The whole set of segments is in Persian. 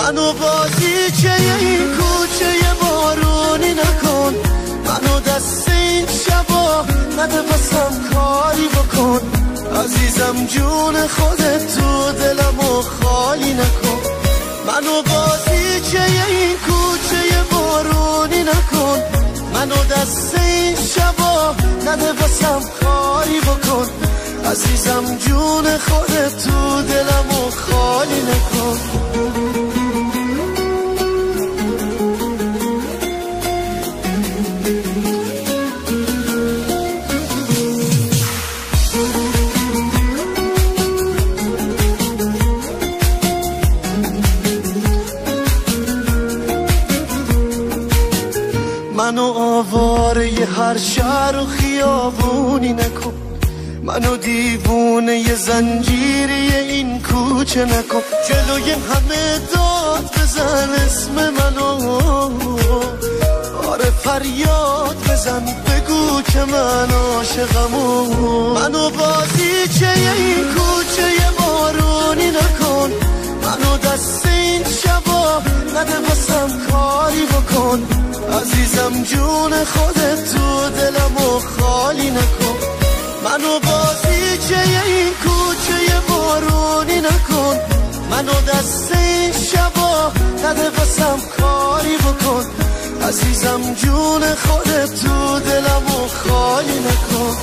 منو بازیچه این کوچه بارونی نکن، منو دست این شبا نده واسم کاری بکن. عزیزم جون خودت تو دلمو خالی نکن. منو بازیچه این کوچه بارونی نکن، منو دست این شبا نده واسم کاری بکن. عزیزم جون خودت تو دلمو خالی نکن. منو آواره هر شهر و خیابونی نکن، منو دیوونه ی زنجیری این کوچه نکن. جلوی همه داد بزن اسم منو، آره فریاد بزن بگو که من عاشقمو. منو بازیچه این کوچه بارونی نکن، منو دست این شبا نده واسم کاری بکن. عزیزم جون خودت تو دلمو خالی نکن. منو بازیچه این کوچه بارونی نکن، منو دست این شبا نده واسم کاری بکن. عزیزم جون خودت تو دلمو خالی نکن.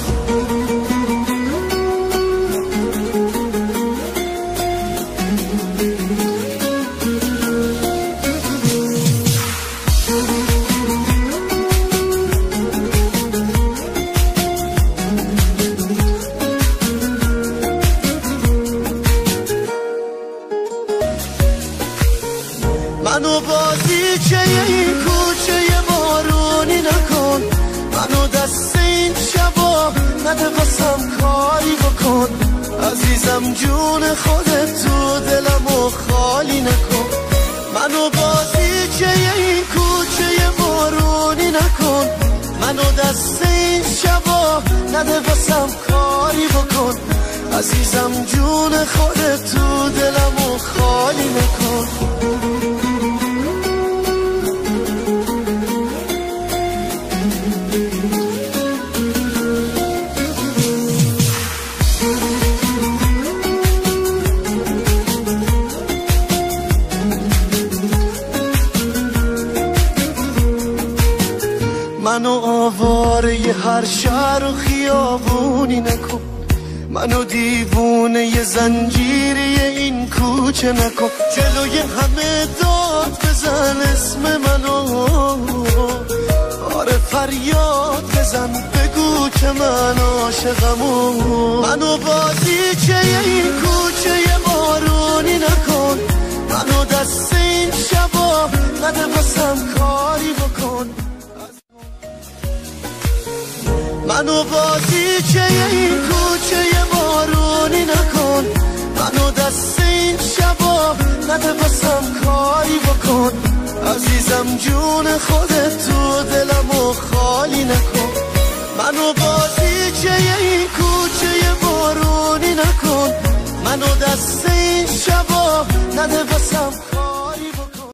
منو بازیچه این کوچه بارونی نکن، منو دست این شبا نده واسم کاری بکن. عزیزم جون خودت تو دلمو خالی نکن. منو بازیچه این کوچه بارونی نکن، منو دست این شبا نده واسم کاری بکن. عزیزم جون خودت تو دلمو خالی نکن. منو آواره ی هر شهر و خیابونی نکن، منو دیوونه ی زنجیری این کوچه نکن. جلوی همه داد بزن اسم منو، آره فریاد بزن بگو که من عاشقمو. منو بازیچه این کوچه بارونی نکن، منو دست این شبا نده واسم کاری بکن. منو بازیچه این کوچه بارونی نکن، منو دست این شبا نده واسم کاری بکن. عزیزم جون خودت تو دلمو خالی نکن. منو بازیچه این کوچه بارونی نکن، منو دست این شبا نده واسم